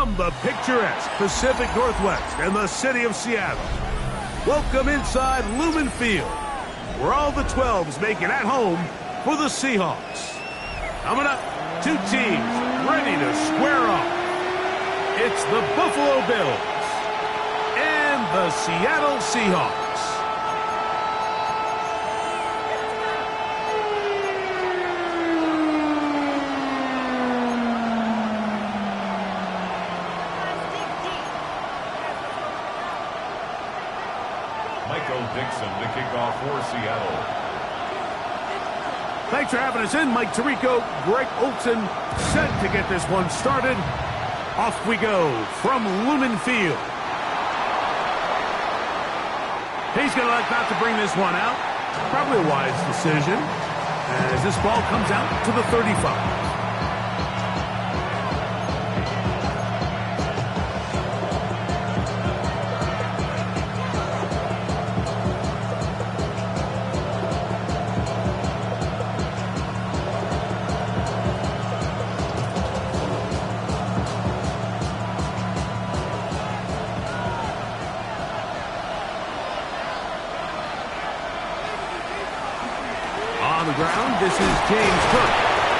From the picturesque Pacific Northwest and the city of Seattle, welcome inside Lumen Field, where all the 12s make it at home for the Seahawks. Coming up, two teams ready to square off. It's the Buffalo Bills and the Seattle Seahawks. To kick off for Seattle. Thanks for having us in, Mike Tirico. Greg Olson set to get this one started. Off we go from Lumen Field. He's going to like not to bring this one out. Probably a wise decision as this ball comes out to the 35. On the ground, this is James Cook.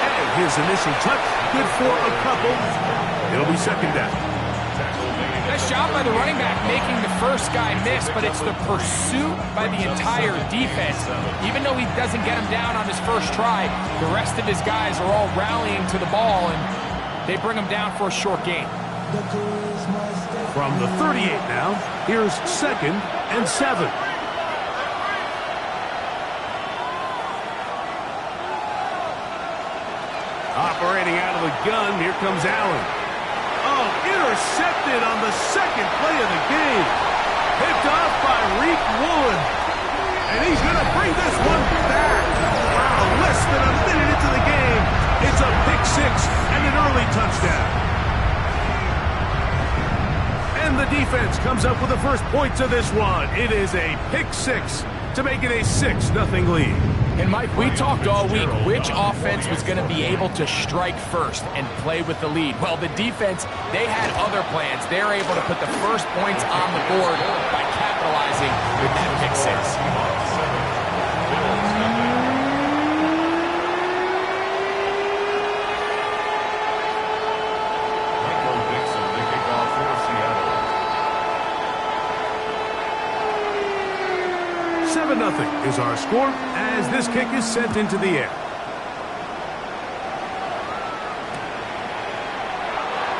And his initial touch, good for a couple. It'll be second down. Nice job by the running back making the first guy miss, but it's the pursuit by the entire defense. Even though he doesn't get him down on his first try, the rest of his guys are all rallying to the ball, and they bring him down for a short gain. From the 38 now, here's 2nd and 7. Operating out of the gun, here comes Allen. Oh, intercepted on the second play of the game. Picked off by Reek Woolen. And he's going to bring this one back. Wow, less than a minute into the game. It's a pick six and an early touchdown. And the defense comes up with the first points of this one. It is a pick six to make it a 6-0 lead. And Mike, we talked all week which offense was going to be able to strike first and play with the lead. Well, the defense, they had other plans. They're able to put the first points on the board by capitalizing with that pick six. Nothing is our score as this kick is sent into the air.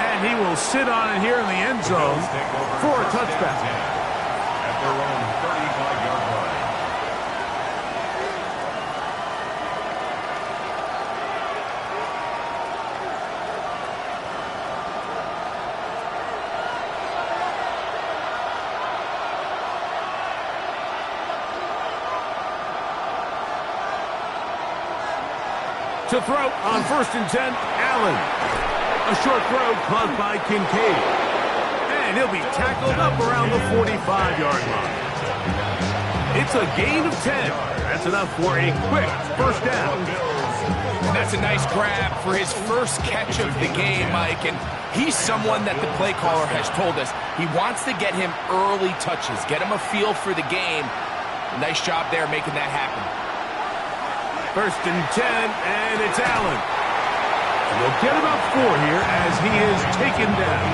And he will sit on it here in the end zone for a touchback. At their own 35-yard line. To throw on 1st and 10, Allen. A short throw caught by Kincaid. And he'll be tackled up around the 45-yard line. It's a gain of 10. That's enough for a quick first down. And that's a nice grab for his first catch of the game, Mike. And he's someone that the play caller has told us he wants to get him early touches, get him a feel for the game. Nice job there making that happen. 1st and 10, and it's Allen. And they'll get about 4 here as he is taken down.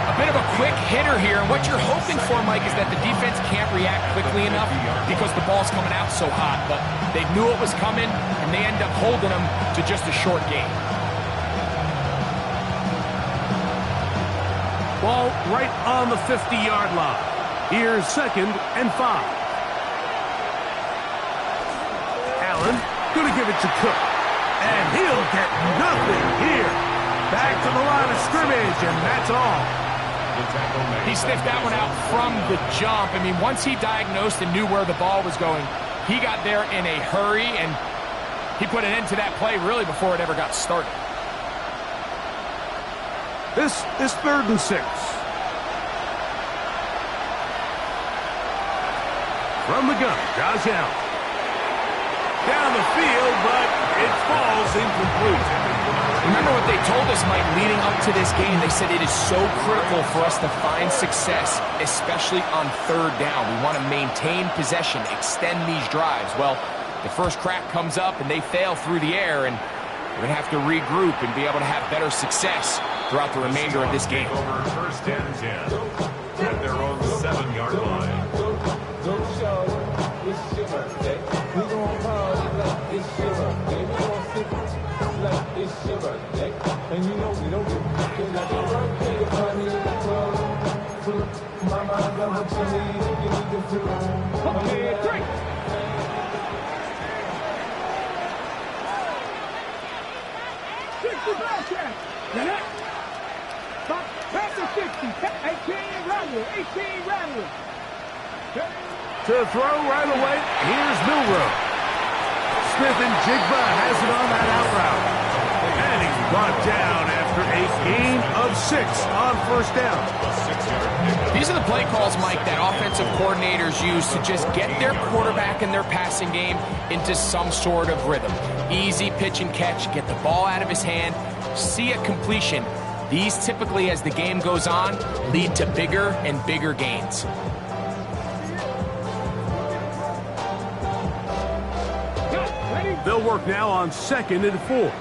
A bit of a quick hitter here. What you're hoping for, Mike, is that the defense can't react quickly enough because the ball's coming out so hot. But they knew it was coming, and they end up holding them to just a short gain. Ball right on the 50-yard line. Here's 2nd and 5. Going to give it to Cook. And he'll get nothing here. Back to the line of scrimmage, and that's all. He sniffed that one out from the jump. I mean, once he diagnosed and knew where the ball was going, he got there in a hurry, and he put an end to that play really before it ever got started. This is 3rd and 6. From the gun, Josh Allen. Down the field, but It falls incomplete. Remember what they told us, Mike, leading up to this game. They said it is so critical for us to find success, especially on third down. We want to maintain possession, extend these drives. Well, the first crack comes up, and they fail through the air, and we're going to have to regroup and be able to have better success throughout the remainder of this game. Over first and 10 at their own 7-yard line. To throw right away, here's Milrow. Smith and Jigba has it on that out route. And he's brought down after a gain of 6 on first down. These are the play calls, Mike, that offensive coordinators use to just get their quarterback and their passing game into some sort of rhythm. Easy pitch and catch, get the ball out of his hand, see a completion. These typically, as the game goes on, lead to bigger and bigger gains. They'll work now on 2nd and 4.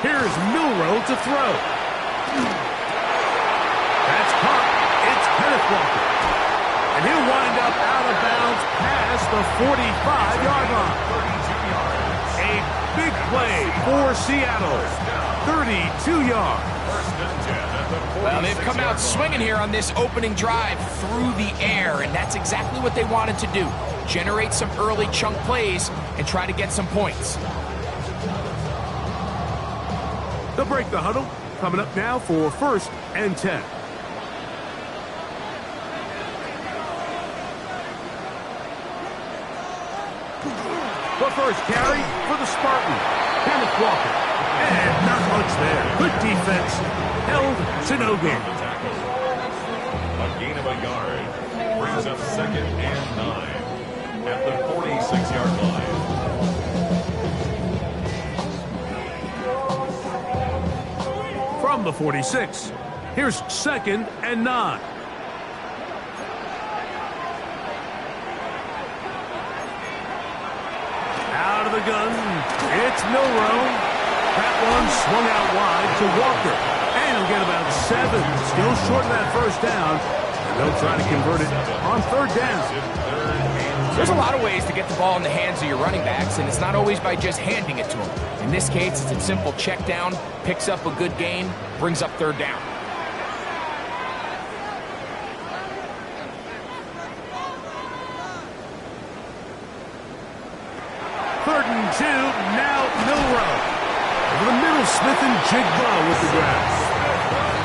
Here's Milrow to throw. That's caught. It's Kenneth Walker. And he'll wind up out of bounds past the 45-yard line. A big play for Seattle. 32 yards. Well, they've come out swinging here on this opening drive through the air, and that's exactly what they wanted to do. Generate some early chunk plays and try to get some points. They'll break the huddle. Coming up now for 1st and 10. The first carry for the Spartan, Kenneth Walker. And not much there. Good defense. Held to no gain. A gain of a yard brings up 2nd and 9 at the 46-yard line. From the 46, here's 2nd and 9. Out of the gun, it's Milrow. That one swung out wide to Walker. And he'll get about 7. Still short of that first down. And they'll try to convert it on 3rd down. There's a lot of ways to get the ball in the hands of your running backs, and it's not always by just handing it to them. In this case, it's a simple check down, picks up a good gain, brings up 3rd down. Third and 2, now Milrow. Over the middle, Smith and Jigba with the grab.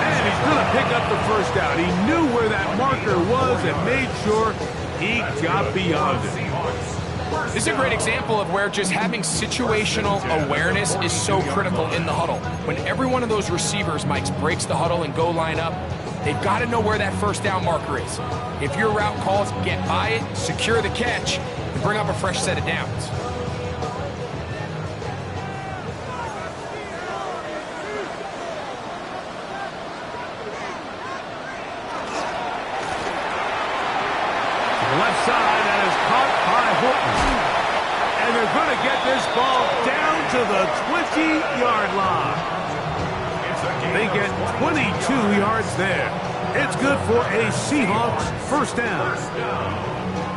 And he's going to pick up the first down. He knew where that marker was and made sure he got beyond it. This is a great example of where just having situational awareness is so critical in the huddle. When every one of those receivers, Mike, breaks the huddle and go line up, they've got to know where that first down marker is. If your route calls, get by it, secure the catch, and bring up a fresh set of downs. Left side, that is caught by Horton. And they're going to get this ball down to the 20-yard line. They get 22 yards there. It's good for a Seahawks first down.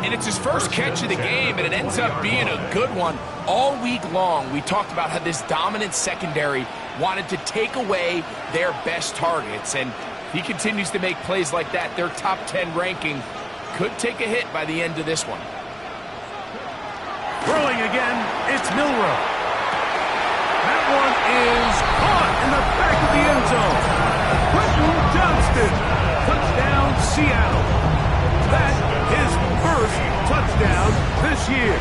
And it's his first catch of the game, and it ends up being a good one. All week long, we talked about how this dominant secondary wanted to take away their best targets. And he continues to make plays like that. Their top 10 ranking could take a hit by the end of this one. Throwing again, it's Milrow. That one is caught in the back of the end zone. Quentin Johnston, touchdown Seattle. That is first touchdown this year.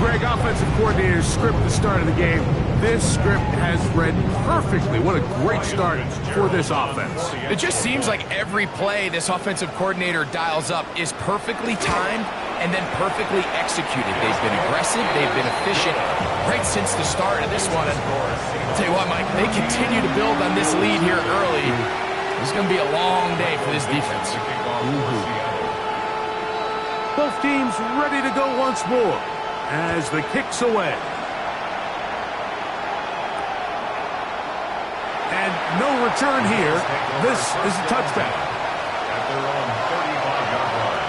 Greg, offensive coordinator's script at the start of the game This script has read perfectly. What a great start for this offense. It just seems like every play this offensive coordinator dials up is perfectly timed and then perfectly executed. They've been aggressive, they've been efficient right since the start of this one. And I'll tell you what, Mike, they continue to build on this lead here early. It's going to be a long day for this defense. Both teams ready to go once more as the kick's away. And no return here. This is a touchdown. At their own 35-yard line.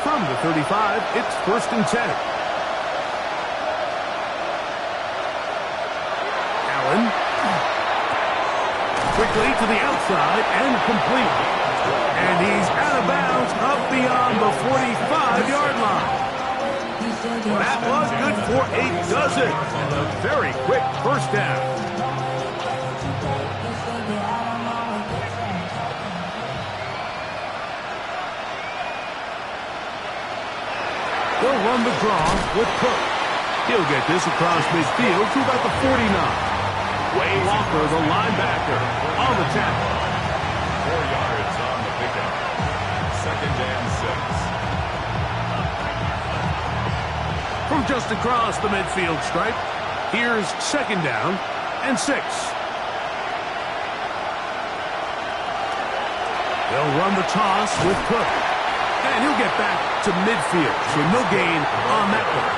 From the 35, it's 1st and 10. Allen. Quickly to the outside and complete. And he's out of bounds up beyond the 45-yard line. That was good for a dozen. And a very quick first down. They'll run the draw with Cook. He'll get this across midfield to about the 49. Wayne Walker, the linebacker, on the tackle. 4 yards on the pickup. 2nd and 6. From just across the midfield stripe, here's 2nd down and 6. They'll run the toss with Cook. And he'll get back to midfield, so no gain on that one.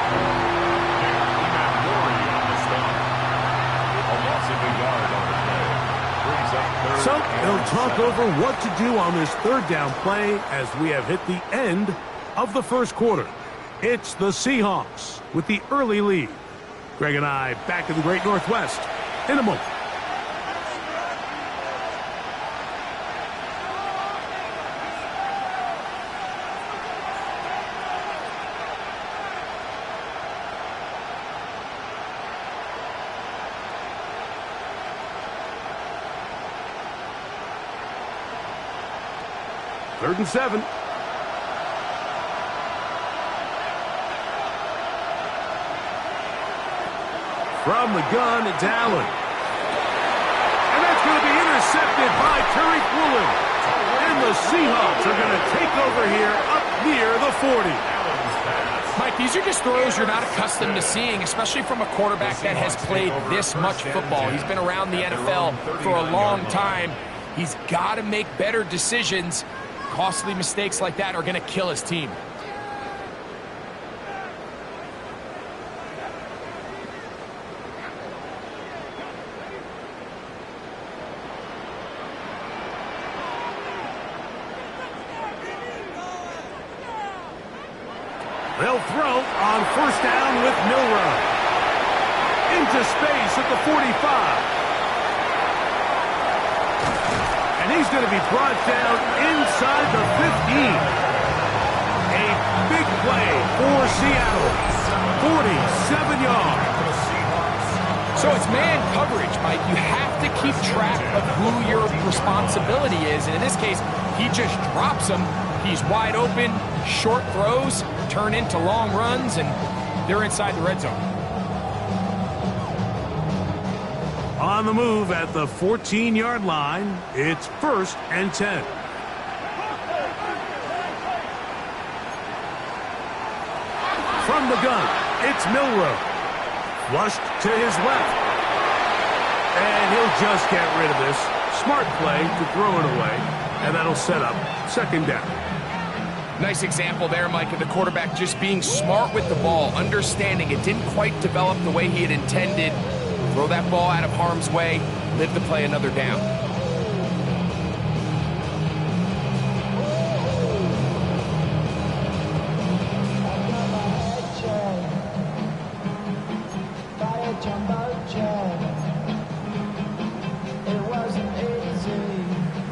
So they'll talk over what to do on this 3rd down play as we have hit the end of the 1st quarter. It's the Seahawks with the early lead. Greg and I back in the Great Northwest in a moment. Third and 7. From the gun, it's Allen. And that's going to be intercepted by Tariq Woolen. And the Seahawks are going to take over here up near the 40. Mike, these are just throws you're not accustomed to seeing, especially from a quarterback that has played this much football. He's been around the NFL for a long time. He's got to make better decisions. Costly mistakes like that are going to kill his team. They'll throw on 1st down with Milroe. Into space at the 45. And he's going to be brought down inside the 15. A big play for Seattle. 47 yards. So it's man coverage, Mike. You have to keep track of who your responsibility is. And in this case, he just drops him. He's wide open. Short throws turn into long runs, and they're inside the red zone. On the move at the 14-yard line, it's 1st and 10. From the gun, it's Milroe. Flushed to his left. And he'll just get rid of this. Smart play to throw it away, and that'll set up 2nd down. Nice example there, Mike, of the quarterback just being smart with the ball, understanding it didn't quite develop the way he had intended. Throw that ball out of harm's way, live to play another down.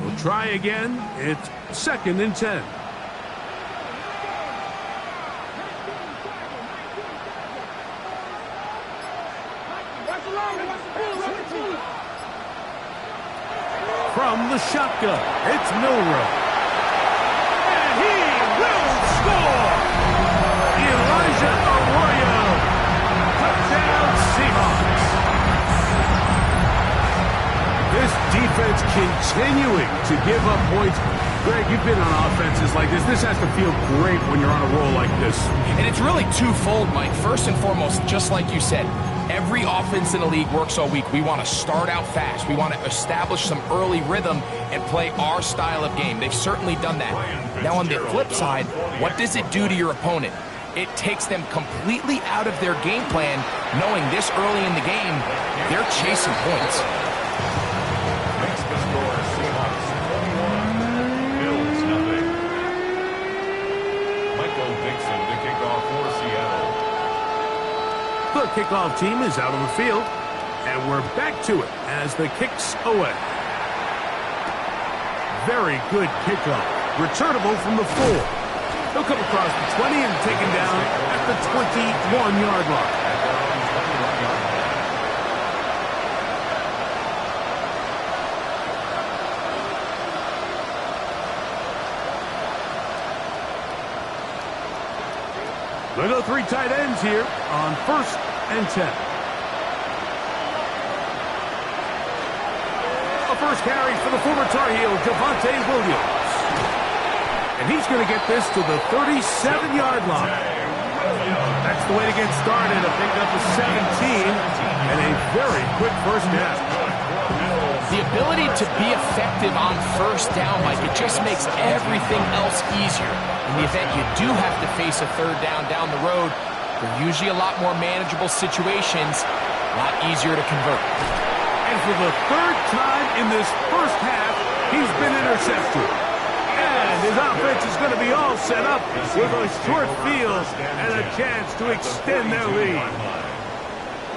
We'll try again. It's 2nd and 10. From the shotgun, it's Milroe. And he will score! Elijah Arroyo. Touchdown Seahawks. This defense continuing to give up points. Greg, you've been on offenses like this. This has to feel great when you're on a roll like this. And it's really twofold, Mike. First and foremost, just like you said, every offense in the league works all week. We want to start out fast. We want to establish some early rhythm and play our style of game. They've certainly done that. Now, on the flip side, what does it do to your opponent? It takes them completely out of their game plan, knowing this early in the game, they're chasing points. Makes the score Seahawks 21, Bills nothing. Michael Dixon to kick off for Seattle. The kickoff team is out on the field, and we're back to it as the kick's away. Very good kickoff. Returnable from the 4. He'll come across the 20 and taken down at the 21-yard line. They'll go 3 tight ends here on 1st and 10. A first carry for the former Tar Heel, Javonte Williams. And he's going to get this to the 37-yard line. That's the way to get started. A pickup of 17 and a very quick first down. The ability to be effective on first down, Mike, it just makes everything else easier. In the event you do have to face a third down the road, they're usually a lot more manageable situations, a lot easier to convert. And for the 3rd time in this first half, he's been intercepted. And his offense is going to be all set up with a short field and a chance to extend their lead.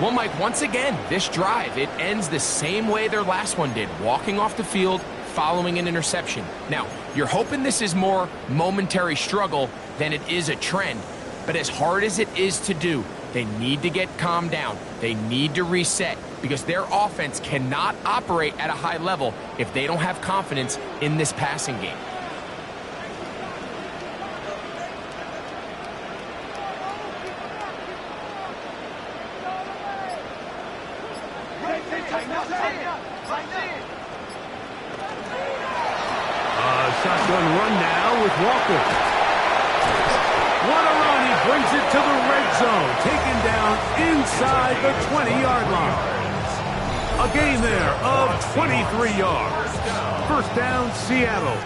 Well, Mike, once again, this drive, it ends the same way their last one did, walking off the field, following an interception. Now, you're hoping this is more momentary struggle than it is a trend, but as hard as it is to do, they need to get calmed down. They need to reset because their offense cannot operate at a high level if they don't have confidence in this passing game. Shotgun run now with Walker. What a run. He brings it to the red zone. Taken down inside the 20-yard line. A gain there of 23 yards. First down, Seattle.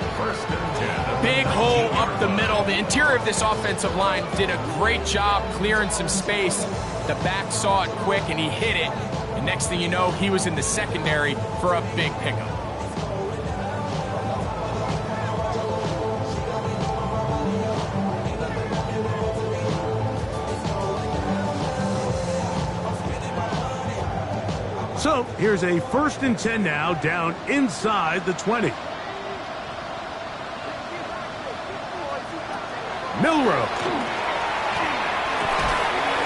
Big hole up the middle. The interior of this offensive line did a great job clearing some space. The back saw it quick, and he hit it. And next thing you know, he was in the secondary for a big pickup. So here's a 1st and 10 now, down inside the 20. Milroe.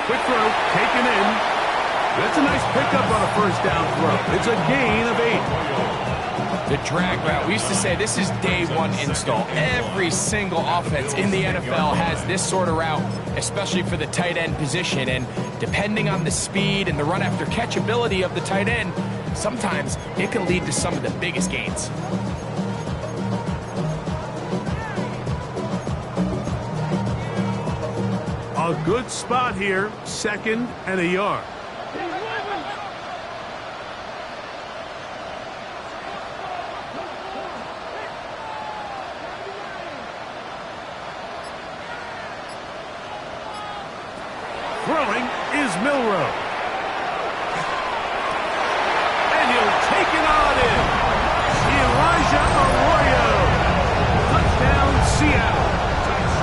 Quick throw, taken in. That's a nice pickup on a first down throw. It's a gain of 8. The drag route. We used to say this is day one install. Every single offense in the NFL has this sort of route, especially for the tight end position. And depending on the speed and the run after catch ability of the tight end, sometimes it can lead to some of the biggest gains. A good spot here, 2nd and a yard. Throwing is Milroe. And he'll take it on in. Elijah Arroyo. Touchdown, Seattle.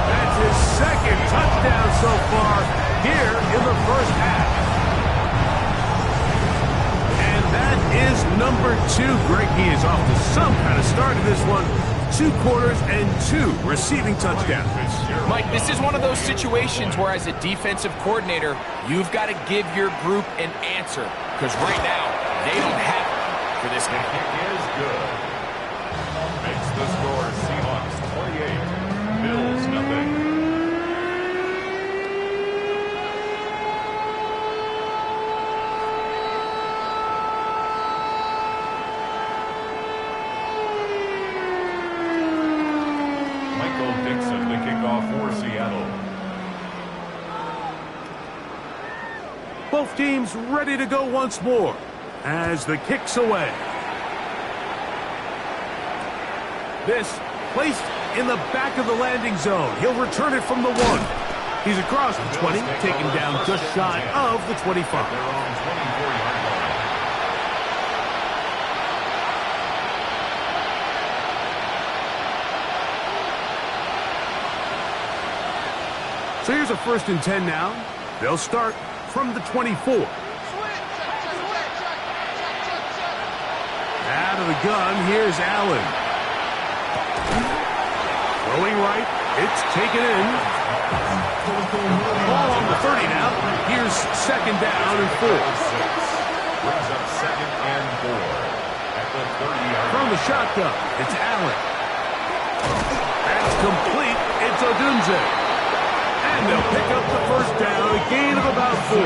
That's his 2nd touchdown so far here in the first half. And that is number 2. Greg, he is off to some kind of start in this one. 2 quarters and 2 receiving touchdowns. Mike, this is one of those situations where as a defensive coordinator, you've got to give your group an answer. Because right now, they don't have it for this guy. Kick is good. Makes the score Seahawks 28, Bills Both teams ready to go once more as the kick's away. This placed in the back of the landing zone. He'll return it from the 1. He's across the 20, taken down just shy of the 25. So here's a 1st and 10 now. They'll start from the 24. Out of the gun, here's Allen. Throwing right, it's taken in. Ball on the 30 now. Here's 2nd down and 4. Brings up 2nd and 4 at the 30-yard line. From the shotgun, it's Allen. That's complete. It's Odunze. And they'll pick up the 1st down, a gain of about 4.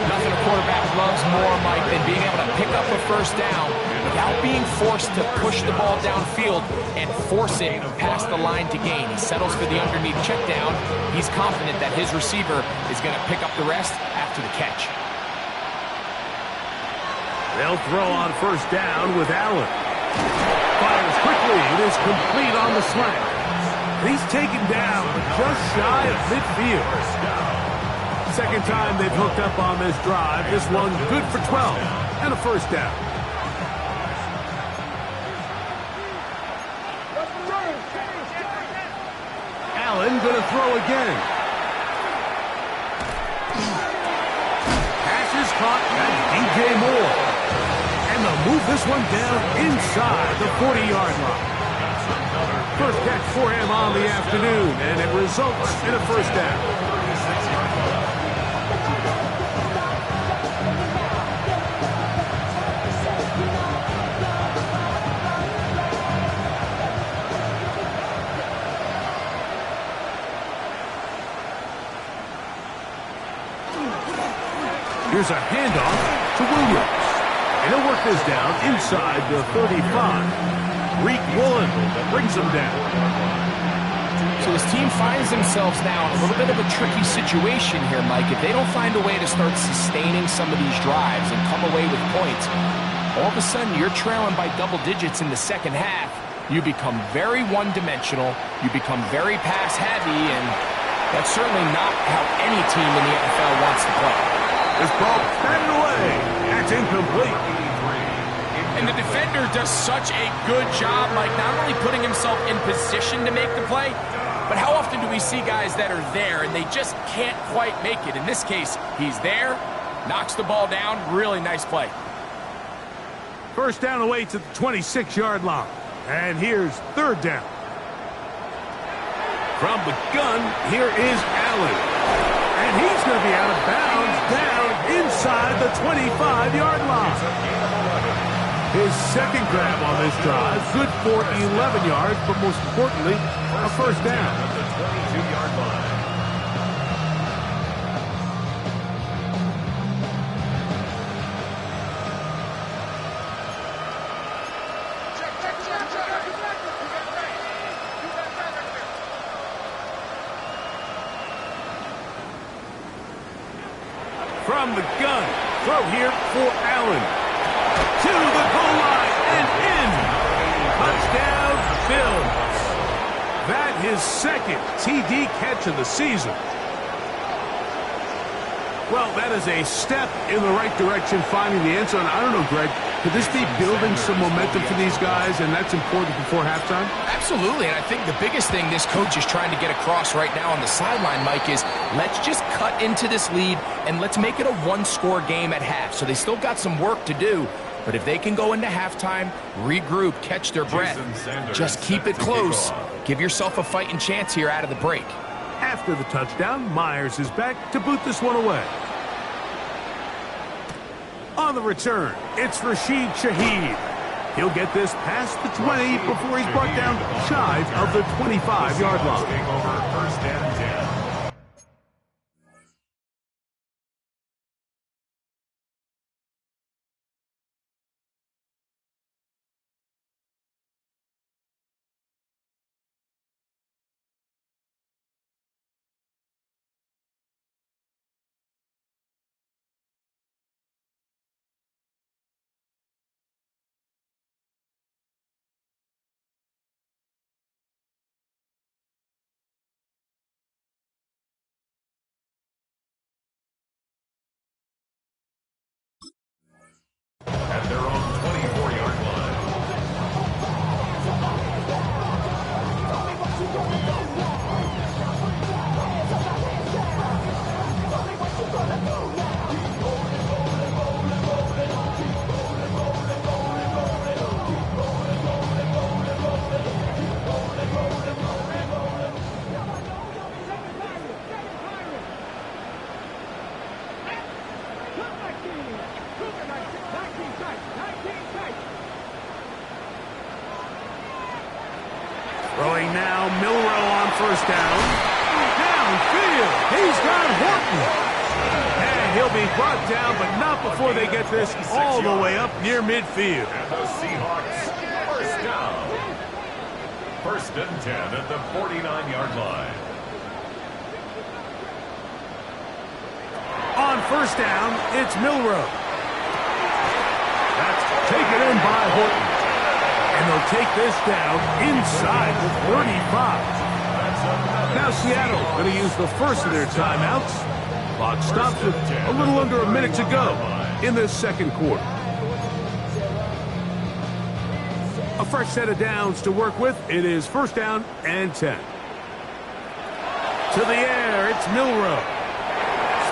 Nothing a quarterback loves more, Mike, than being able to pick up a 1st down without being forced to push the ball downfield and force it past the line to gain. He settles for the underneath check down. He's confident that his receiver is going to pick up the rest after the catch. They'll throw on 1st down with Allen. Fires quickly. It is complete on the slant. He's taken down just shy of midfield. 2nd time they've hooked up on this drive. This one good for 12 and a 1st down. Allen going to throw again. Pass is caught by DJ Moore. And they'll move this one down inside the 40-yard line. 1st catch for him on the afternoon, and it results in a 1st down. Here's a handoff to Williams. And he'll work this down inside the 35. Reek Woolen brings them down. So this team finds themselves now in a little bit of a tricky situation here, Mike. If they don't find a way to start sustaining some of these drives and come away with points, all of a sudden you're trailing by double digits in the 2nd half. You become very one-dimensional. You become very pass-heavy, and that's certainly not how any team in the NFL wants to play. This ball batted away. That's incomplete. And the defender does such a good job, Mike, not only putting himself in position to make the play, but how often do we see guys that are there and they just can't quite make it? In this case, he's there, knocks the ball down. Really nice play. 1st down away to the 26-yard line. And here's 3rd down. From the gun, here is Allen. And he's going to be out of bounds down inside the 25-yard line. His 2nd grab on this drive, good for 11 yards, but most importantly, a 1st down. At the 22-yard line. From the gun, throw here for Allen. To the goal line and in. Touchdown, Bills. That his 2nd TD catch of the season. Well, that is a step in the right direction, finding the end zone. I don't know, Greg, could this be building some momentum for these guys, and that's important before halftime? Absolutely, and I think the biggest thing this coach is trying to get across right now on the sideline, Mike, is let's just cut into this lead and let's make it a 1-score game at half. So they still got some work to do, but if they can go into halftime, regroup, catch their breath, just keep it close, give yourself a fighting chance here out of the break. After the touchdown, Myers is back to boot this one away. On the return, it's Rashid Shaheed. He'll get this past the 20 before he's brought down shy of the 25-yard line. Take over 1st and 10. Throwing now, Milroe on first down. Downfield, he's got Horton. And he'll be brought down, but not before they get this all the way up near midfield. And the Seahawks, first down. First and 10 at the 49-yard line. On first down, it's Milroe. That's taken in by Horton. And they'll take this down inside the 35. Now Seattle going to use the first of their timeouts. Clock stops with a little under a minute to go in this second quarter. A fresh set of downs to work with. It is first down and 10. To the air, it's Milroe.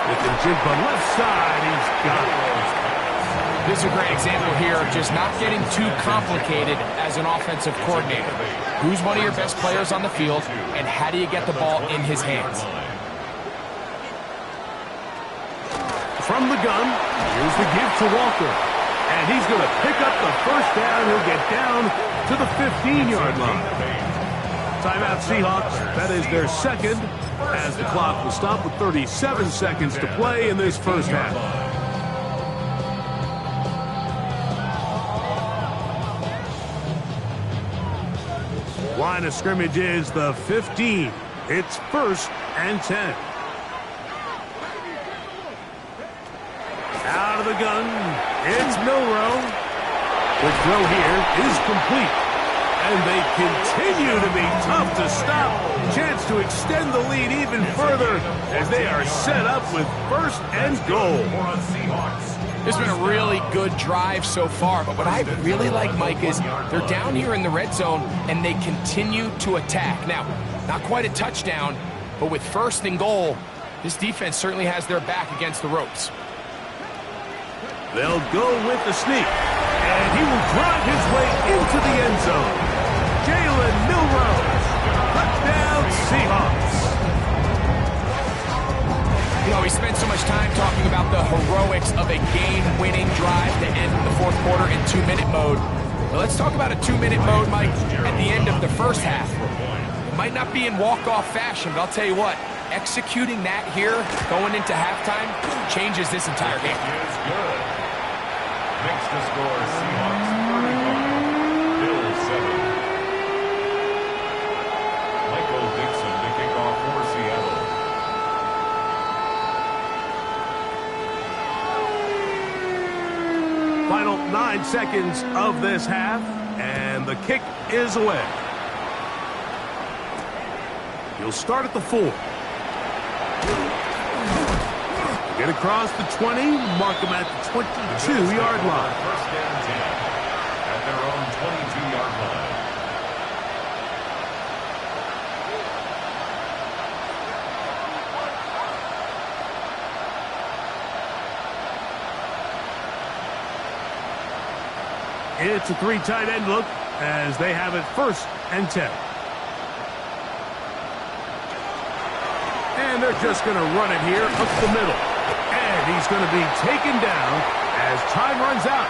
Smith and Jigba left side, he's got it. This is a great example here of just not getting too complicated as an offensive coordinator. Who's one of your best players on the field, and how do you get the ball in his hands? From the gun, here's the give to Walker. And he's going to pick up the first down. He'll get down to the 15-yard line. Timeout Seahawks. That is their second, as the clock will stop with 37 seconds to play in this first half. Line of scrimmage is the 15. It's first and 10. Out of the gun, it's Milroe. The throw here is complete. And they continue to be tough to stop. Chance to extend the lead even further as they are set up with first and goal. It's been a really good drive so far, but what I really like, Mike, is they're down here in the red zone, and they continue to attack. Now, not quite a touchdown, but with first and goal, this defense certainly has their back against the ropes. They'll go with the sneak, and he will drive his way into the end zone. Jalen Milroe, touchdown Seahawks. You know, we spent so much time talking about the heroics of a game-winning drive to end the fourth quarter in 2-minute mode. Well, let's talk about a 2-minute mode, Mike, at the end of the first half. It might not be in walk-off fashion, but I'll tell you what, executing that here, going into halftime, changes this entire game. Makes the score Seahawks 31, Bills 7. Michael Dixon to kick off for Seattle. Final 9 seconds of this half, and the kick is away. He'll start at the 4. Get across the 20, mark him at the 22-yard line. First and 10 at their own 22-yard line. It's a 3 tight end look as they have it first and 10. And they're just going to run it here up the middle. And he's going to be taken down as time runs out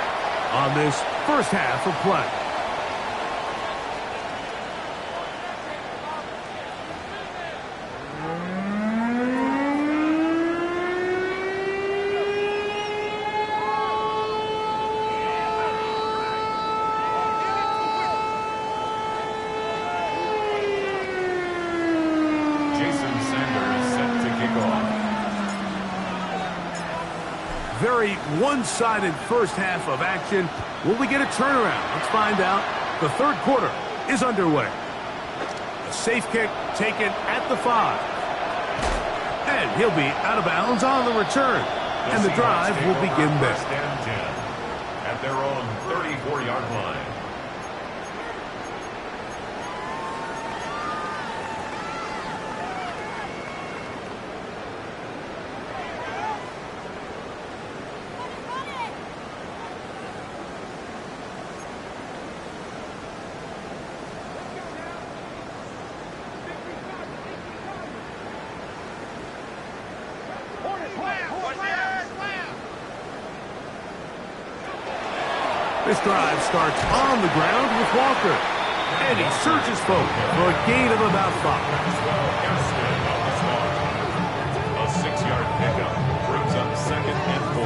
on this first half of play. Very one-sided first half of action. Will we get a turnaround? Let's find out. The third quarter is underway. A safe kick taken at the 5. And he'll be out of bounds on the return. And the drive will begin there. First and 10 at their own 34-yard line. This drive starts on the ground with Walker. And he surges forward for a gain of about 5. A 6-yard pickup brings up 2nd and 4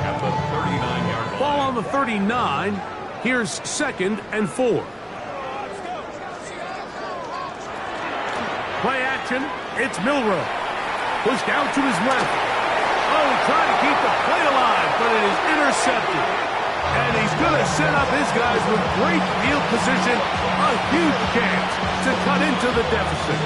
at the 39-yard line. Ball on the 39. Here's 2nd and 4. Play action. It's Milroe. Pushed out to his left. Oh, trying to keep the play alive, but it is intercepted. And he's going to set up his guys with great field position. A huge chance to cut into the deficit.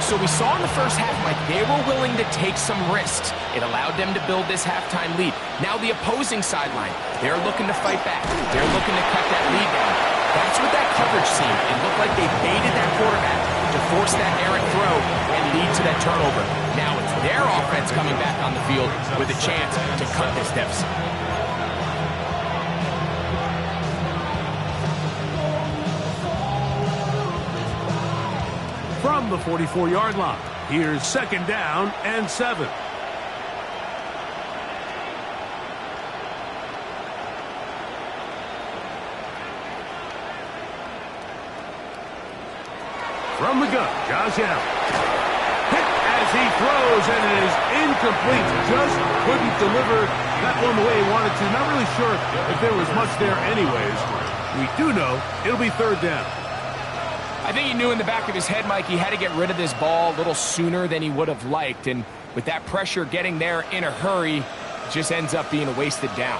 So we saw in the first half, Mike, they were willing to take some risks. It allowed them to build this halftime lead. Now the opposing sideline, they're looking to fight back. They're looking to cut that lead down. That's what that coverage seemed. It looked like they baited that quarterback to force that errant throw and lead to that turnover. Now it's their offense coming back on the field with a chance to cut this deficit. From the 44-yard line, here's 2nd down and 7. From the gun, Josh Allen. Hit as he throws, and it is incomplete. Just couldn't deliver that one the way he wanted to. Not really sure if there was much there anyways. We do know it'll be 3rd down. I think he knew in the back of his head, Mike, he had to get rid of this ball a little sooner than he would have liked. And with that pressure getting there in a hurry, it just ends up being a wasted down.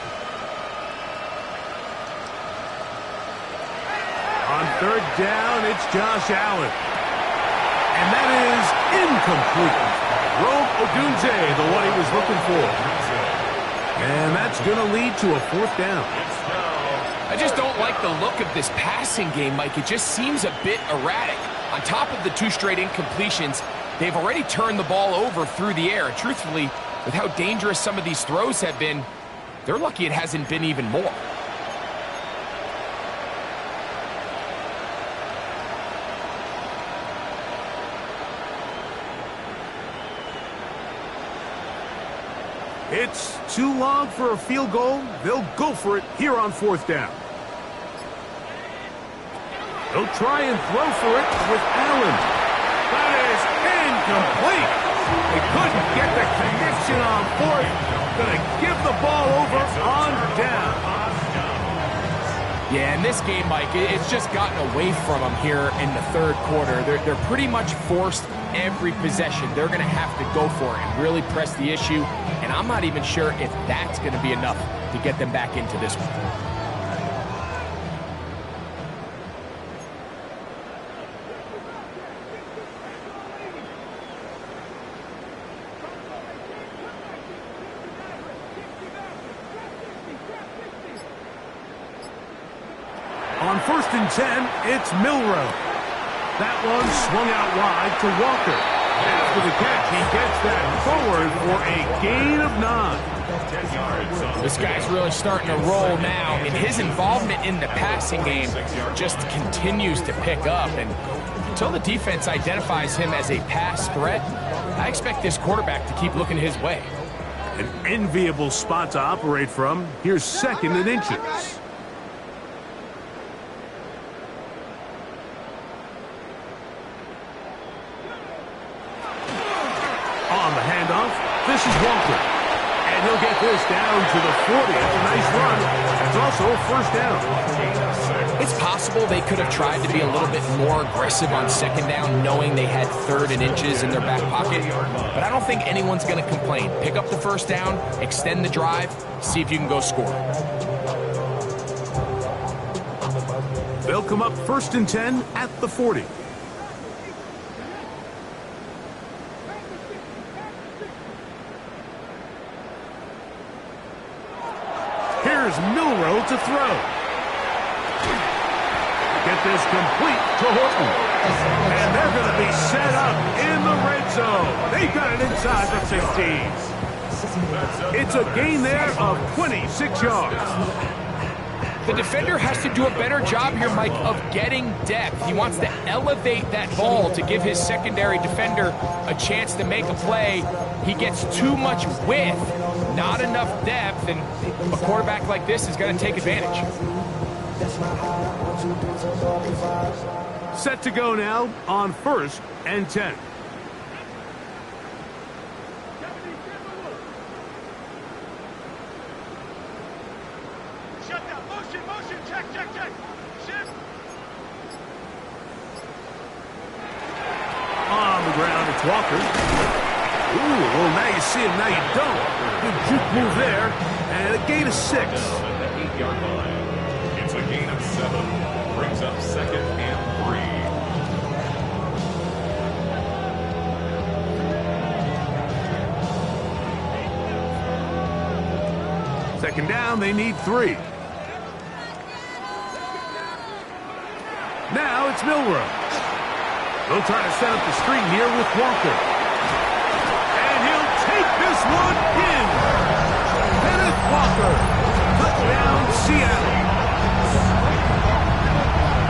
On 3rd down, it's Josh Allen. And that is incomplete. Rome Odunze, the one he was looking for. And that's going to lead to a 4th down. I just don't like the look of this passing game, Mike. It just seems a bit erratic. On top of the 2 straight incompletions, they've already turned the ball over through the air. And truthfully, with how dangerous some of these throws have been, they're lucky it hasn't been even more. It's too long for a field goal. They'll go for it here on 4th down. They'll try and throw for it with Allen. That is incomplete. They couldn't get the connection on 4th. Going to give the ball over on down. Yeah, in this game, Mike, it's just gotten away from them here in the 3rd quarter. They're pretty much forced every possession. They're going to have to go for it and really press the issue. And I'm not even sure if that's going to be enough to get them back into this one. On 1st and 10, it's Milroe. That one swung out wide to Walker. After the catch, he gets that forward for a gain of 9. This guy's really starting to roll now, and his involvement in the passing game just continues to pick up. And until the defense identifies him as a pass threat, I expect this quarterback to keep looking his way. An enviable spot to operate from. Here's 2nd and inches. On the handoff, this is Walker. And he'll get this down to the 40. That's a nice run. That's also a 1st down. It's possible they could have tried to be a little bit more aggressive on 2nd down, knowing they had 3rd and inches in their back pocket. But I don't think anyone's going to complain. Pick up the 1st down, extend the drive, see if you can go score. They'll come up 1st and 10 at the 40. Here's Milroe to throw. Get this complete to Horton. And they're going to be set up in the red zone. They've got it inside the 15. It's a gain there of 26 yards. The defender has to do a better job here, Mike, of getting depth. He wants to elevate that ball to give his secondary defender a chance to make a play. He gets too much width, not enough depth, and a quarterback like this is going to take advantage. Set to go now on 1st and 10. On the ground, it's Walker. Ooh, well, now you see him, now you don't. Good juke move there, and a gain of 6. At the 8-yard line. It's a gain of 7. Brings up 2nd and 3. 2nd down, they need 3. Now it's Milrow. They'll try to set up the screen here with Walker. And he'll take this one in. Kenneth Walker. Touchdown, Seattle.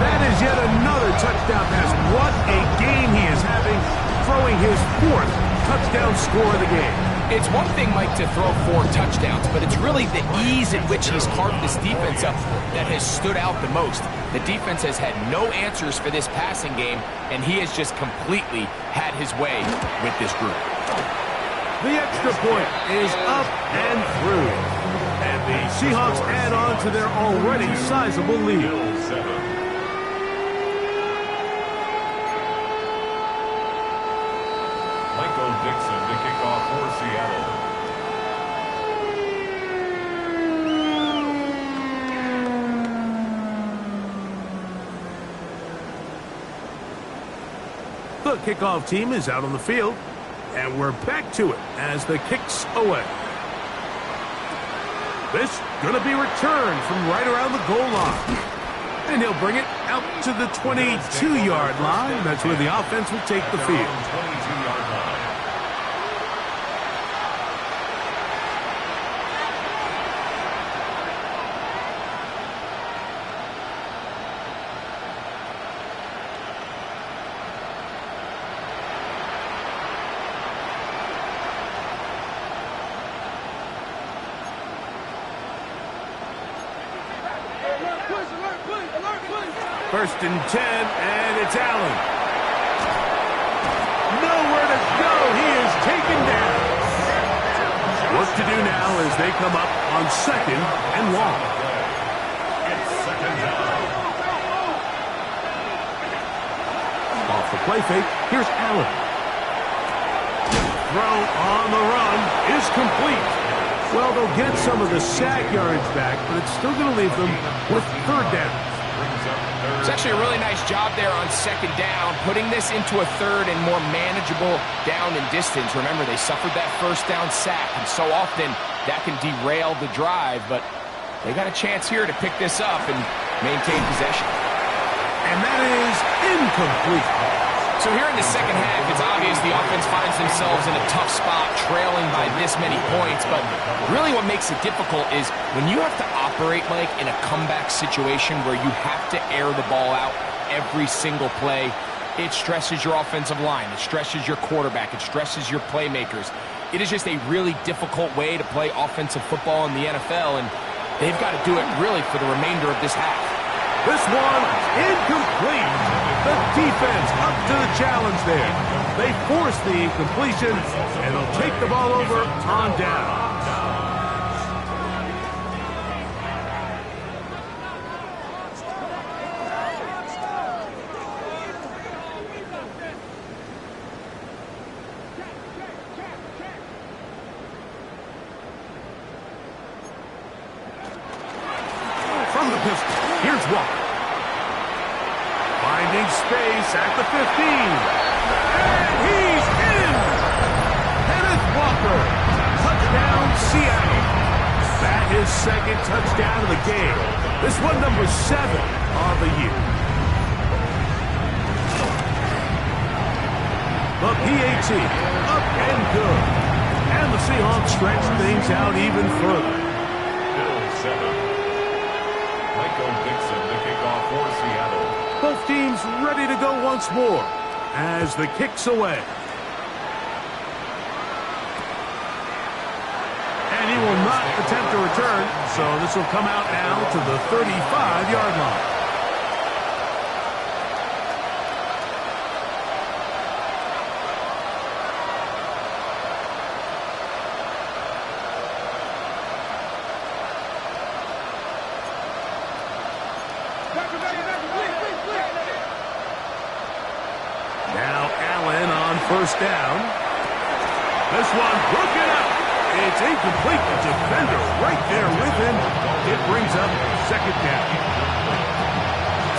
That is yet another touchdown pass. What a game he is having, throwing his 4th touchdown score of the game. It's one thing, Mike, to throw 4 touchdowns, but it's really the ease at which he's carved this defense up that has stood out the most. The defense has had no answers for this passing game, and he has just completely had his way with this group. The extra point is up and through. And the Seahawks add on to their already sizable lead. Bills 7. Michael Dixon to kick off for Seattle. The kickoff team is out on the field, and we're back to it as the kick's away. This going to be returned from right around the goal line. And he'll bring it out to the 22-yard line. That's where the offense will take the field. 22-yard line. First and 10, and it's Allen. Nowhere to go. He is taken down. Work to do now as they come up on 2nd and long. It's 2nd down. Off the play fake, here's Allen. Throw on the run is complete. Well, they'll get some of the sack yards back, but it's still going to leave them with 3rd down. It's actually a really nice job there on 2nd down, putting this into a 3rd and more manageable down and distance. Remember, they suffered that 1st down sack, and so often that can derail the drive, but they got a chance here to pick this up and maintain possession. And that is incomplete. So here in the 2nd half, it's obvious the offense finds themselves in a tough spot, trailing by this many points. But really what makes it difficult is when you have to operate, Mike, in a comeback situation where you have to air the ball out every single play, it stresses your offensive line. It stresses your quarterback. It stresses your playmakers. It is just a really difficult way to play offensive football in the NFL, and they've got to do it really for the remainder of this half. This one incomplete. The defense up to the challenge there. They force the incompletion, and they'll take the ball over on down. From the pistol, here's Walker. Finding space at the 15. And he's in! Kenneth Walker. Touchdown, Seattle. That is 2nd touchdown of the game. This one number 7 of the year. The PAT up and good. And the Seahawks stretch things out even further. Bills 7. Michael Dixon to kick off for Seattle. Both teams ready to go once more as the kick's away. And he attempt to return, so this will come out now to the 35-yard line. Now Allen on first down. This one broken up. It's incomplete. The defender right there with him. It brings up second down.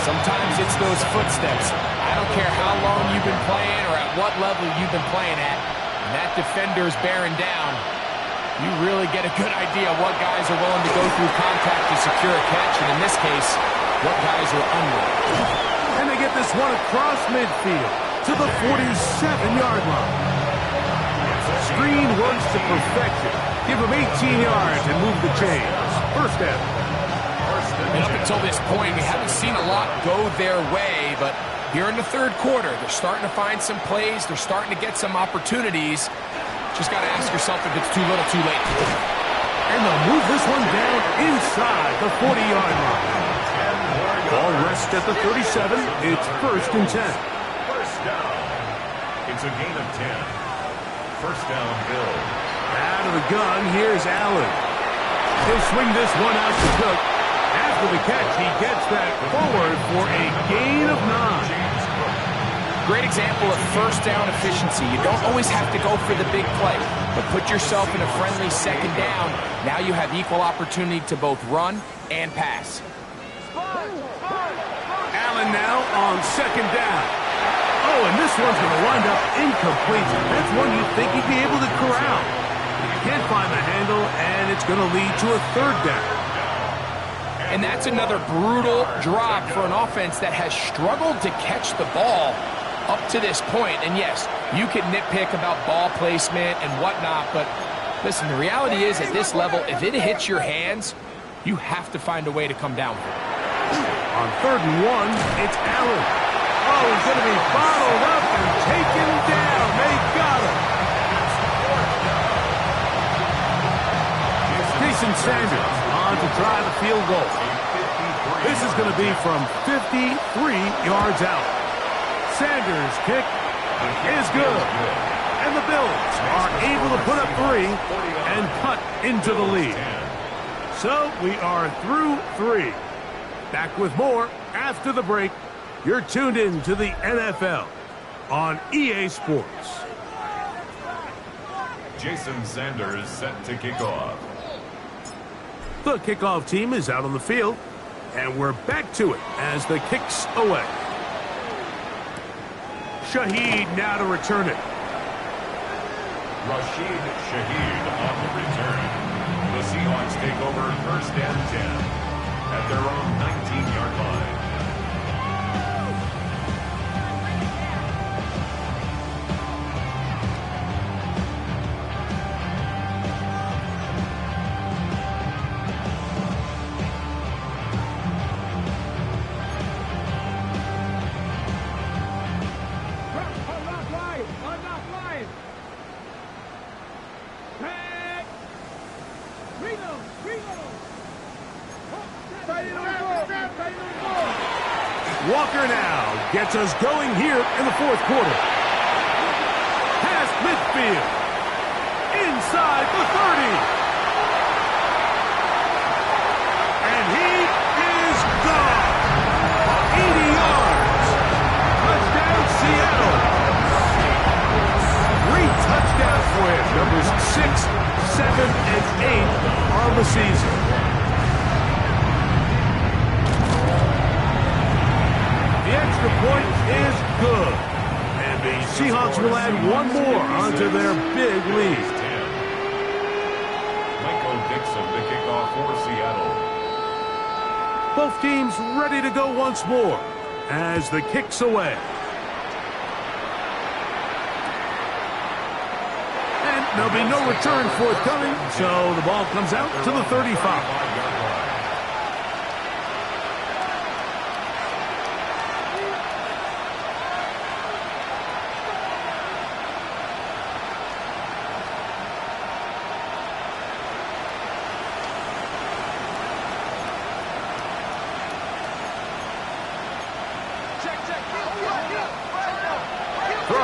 Sometimes it's those footsteps. I don't care how long you've been playing or at what level you've been playing at. When that defender's bearing down, you really get a good idea of what guys are willing to go through contact to secure a catch, and in this case, what guys are unwilling. And they get this one across midfield to the 47-yard line. Screen works to perfection. Give him 18 yards and move the chains. First down. And up until this point, we haven't seen a lot go their way, but here in the third quarter, they're starting to find some plays. They're starting to get some opportunities. Just got to ask yourself if it's too little, too late. And they'll move this one down inside the 40-yard line. Ball rests at the 37. It's first and 10. First down. It's a gain of 10. First down, Bill. Out of the gun, here's Allen. He'll swing this one out to Cook. After the catch, he gets that forward for a gain of 9. Great example of first down efficiency. You don't always have to go for the big play, but put yourself in a friendly second down. Now you have equal opportunity to both run and pass. Allen now on second down. Oh, and this one's going to wind up incomplete. That's one you'd think he'd be able to corral. He can't find the handle, and it's going to lead to a third down. And that's another brutal drop for an offense that has struggled to catch the ball up to this point. And yes, you can nitpick about ball placement and whatnot, but listen, the reality is at this level, if it hits your hands, you have to find a way to come down with it. On third and 1, it's Allen. Oh, he's going to be bottled up and taken down. They got him. Jason Sanders on to try the field goal. This is going to be from 53 yards out. Sanders' kick is good. And the Bills are able to put up 3 and cut into the lead. So we are through 3. Back with more after the break. You're tuned in to the NFL on EA Sports. Jason Sanders set to kick off. The kickoff team is out on the field, and we're back to it as the kick's away. Shaheed now to return it. Rashid Shaheed on the return. The Seahawks take over first and 10 at their own 19-yard line. Walker now gets us going here in the fourth quarter. Past midfield. Inside the 30. And he is gone. 80 yards. Touchdown, Seattle. 3 touchdowns for him. Numbers 6, 7, and 8 on the season. The extra point is good. And the Seahawks will add one more onto their big lead. Michael Dixon to kick off for Seattle. Both teams ready to go once more as the kick's away. And there'll be no return forthcoming, so the ball comes out to the 35.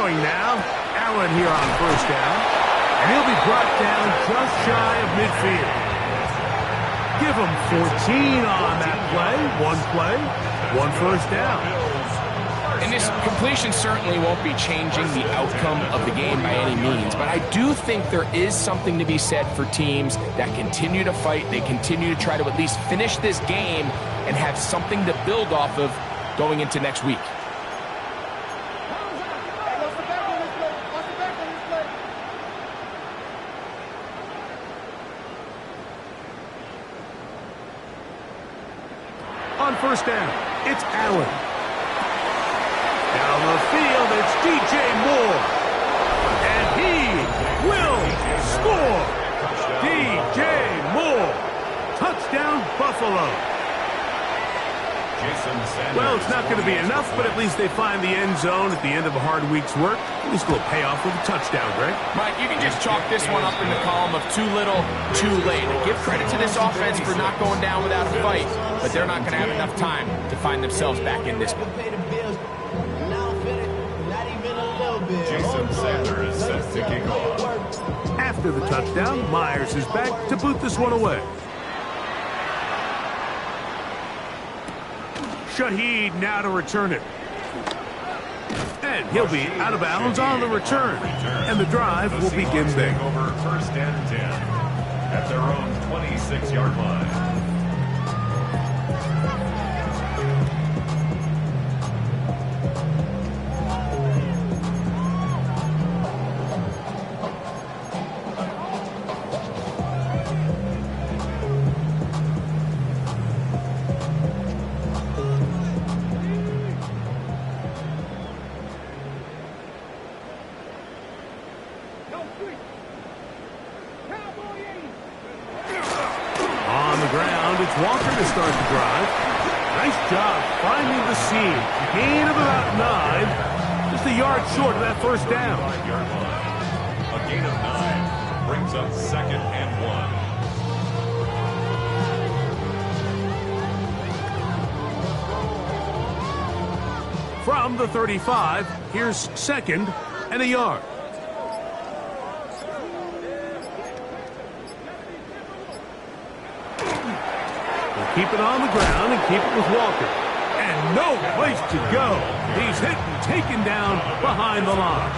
throwing now. Allen here on first down. And he'll be brought down just shy of midfield. Give him 14 on that play, one first down. And this completion certainly won't be changing the outcome of the game by any means, but I do think there is something to be said for teams that continue to fight. They continue to try to at least finish this game and have something to build off of going into next week. On first down, it's Allen. Down the field, it's DJ Moore. And he will score. DJ Moore. Touchdown, Buffalo. Well, it's not going to be enough, but at least they find the end zone at the end of a hard week's work. At least a little payoff with a touchdown, Greg. Mike, you can just chalk this one up in the column of too little, too late. Give credit to this offense for not going down without a fight, but they're not going to have enough time to find themselves back in this one. Jason Sanders set to kick off. After the touchdown, Myers is back to boot this one away. Shaheed now to return it. And he'll be out of bounds on the return. And the drive will begin big. Over first and 10 at their own 26-yard line. Walker to start the drive. Nice job finding the seam. Gain of about 9. Just a yard short of that first down. A gain of 9 brings up second and 1. From the 35, here's second and a yard. Keep it on the ground and keep it with Walker. And no place to go. He's hit and taken down behind the line.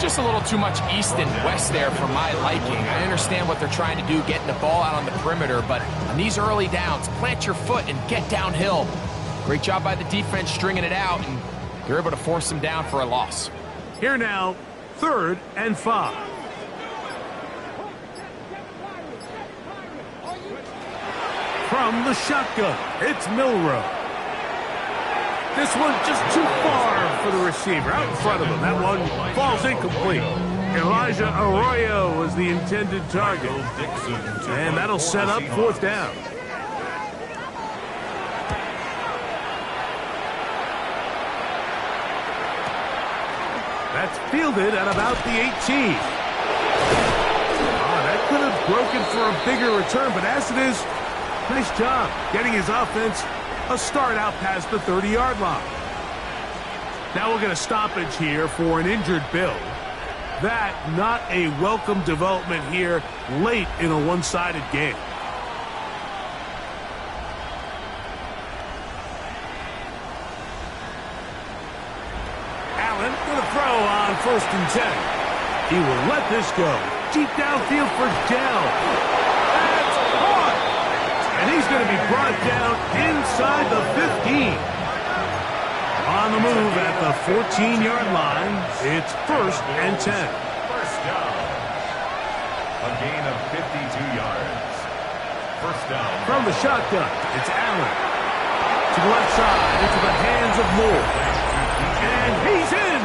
Just a little too much east and west there for my liking. I understand what they're trying to do, getting the ball out on the perimeter, but on these early downs, plant your foot and get downhill. Great job by the defense stringing it out, and they're able to force them down for a loss. Here now, 3rd and 5. From the shotgun, it's Milrow. This one's just too far for the receiver. Out in front of him. That one falls incomplete. Elijah Arroyo was the intended target. And that'll set up 4th down. That's fielded at about the 18. That could have broken for a bigger return, but as it is, nice job getting his offense a start out past the 30-yard line. Now we'll get a stoppage here for an injured Bill. That not a welcome development here late in a one-sided game. Allen going to throw on 1st and 10. He will let this go. Deep downfield for Dell. And he's going to be brought down inside the 15. On the move at the 14-yard line, it's 1st and 10. First down. A gain of 52 yards. First down. From the shotgun, it's Allen. To the left side, into the hands of Moore. And he's in.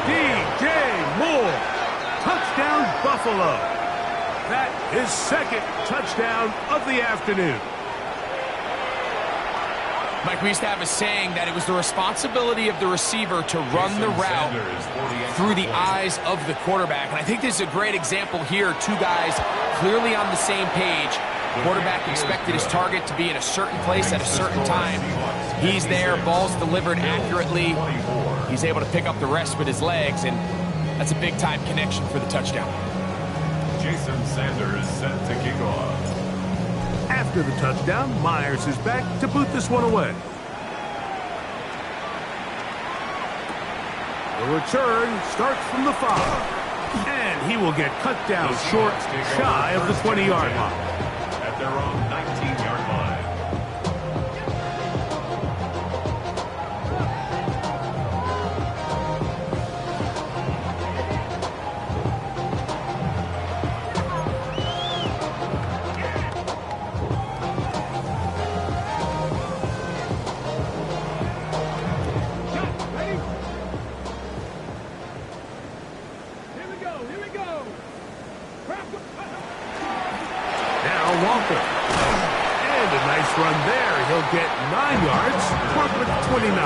DJ Moore. Touchdown, Buffalo. That is 2nd touchdown of the afternoon. Mike, we used to have a saying that it was the responsibility of the receiver to run the route through the eyes of the quarterback. And I think this is a great example here. 2 guys clearly on the same page. The quarterback expected his target to be in a certain place at a certain time. He's there, ball's delivered accurately. He's able to pick up the rest with his legs, and that's a big-time connection for the touchdown. Jason Sanders set to kick off. After the touchdown, Myers is back to boot this one away. The return starts from the 5. And he will get cut down short, shy of the 20-yard line. At their own 19-yard line. Get 9 yards, marked with 29.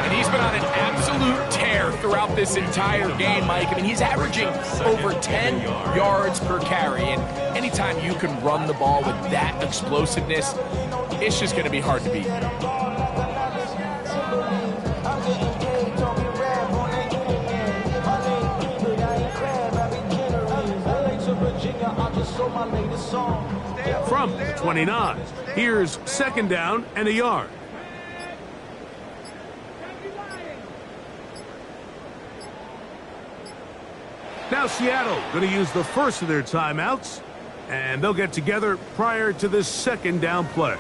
And he's been on an absolute tear throughout this entire game, Mike. I mean, he's averaging over 10 yards per carry. And anytime you can run the ball with that explosiveness, it's just going to be hard to beat. From the 29, here's second down and a yard. Now Seattle going to use the first of their timeouts, and they'll get together prior to this second down play.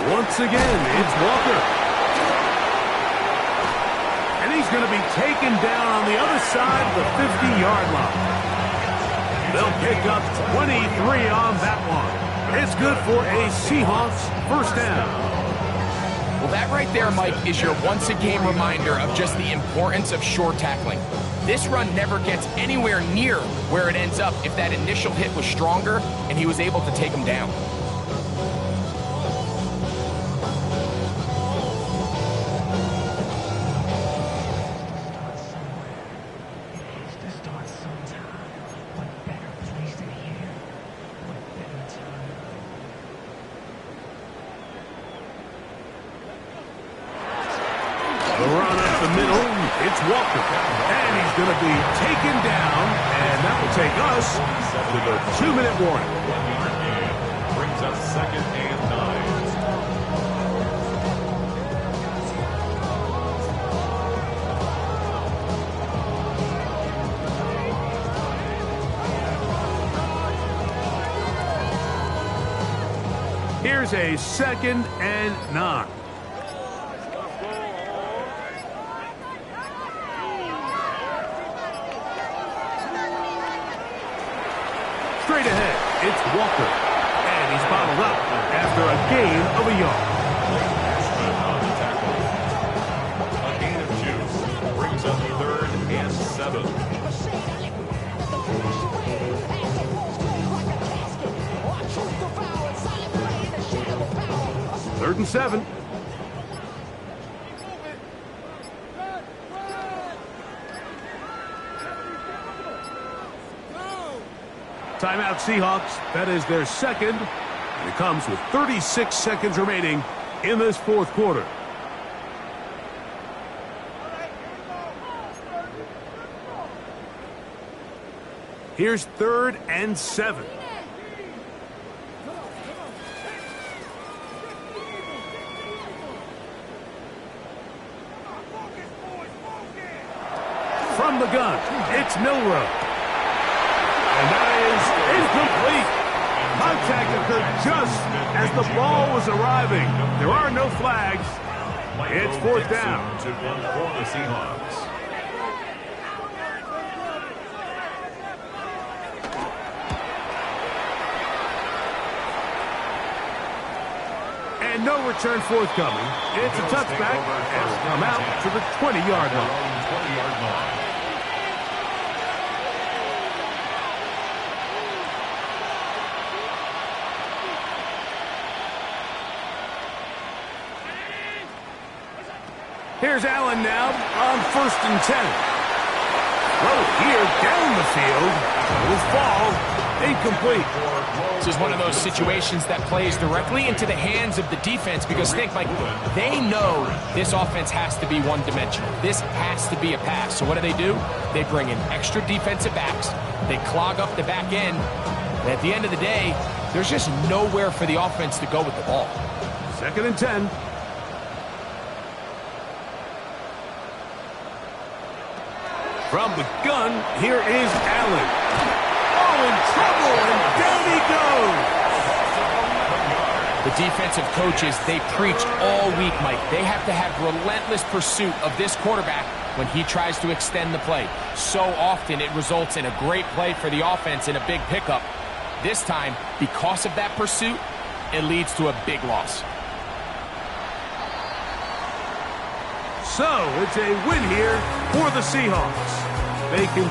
Once again, it's Walker. And he's going to be taken down on the other side of the 50-yard line. They'll pick up 23 on that one. It's good for a Seahawks first down. Well, that right there, Mike, is your once-a-game reminder of just the importance of short tackling. This run never gets anywhere near where it ends up if that initial hit was stronger and he was able to take him down. The run up the middle, it's Walker. And he's going to be taken down, and that will take us to the 2-minute warning. 1-yard gain brings up second and 9. Here's a second and 9. Straight ahead, it's Walker. And he's bottled up after a gain of a yard. On the tackle. A gain of 2 brings up third and 7. Third and 7. Timeout Seahawks. That is their second. And it comes with 36 seconds remaining in this fourth quarter. Here's third and 7. From the gun, it's Milroe. And that is incomplete. Contact occurred just as the ball was arriving. There are no flags. It's fourth down. To run for the Seahawks. And no return forthcoming. It's a touchback and will come out to the 20-yard line. 20-yard line. Here's Allen now on 1st and 10. Throw here down the field. Will fall. Incomplete. This is one of those situations that plays directly into the hands of the defense because think, Mike, they know this offense has to be one-dimensional. This has to be a pass. So what do? They bring in extra defensive backs. They clog up the back end. And at the end of the day, there's just nowhere for the offense to go with the ball. 2nd and 10. From the gun, here is Allen. Oh, in trouble, and down he goes. The defensive coaches, they preach all week, Mike. They have to have relentless pursuit of this quarterback when he tries to extend the play. So often it results in a great play for the offense and a big pickup. This time, because of that pursuit, it leads to a big loss. So, it's a win here for the Seahawks. They can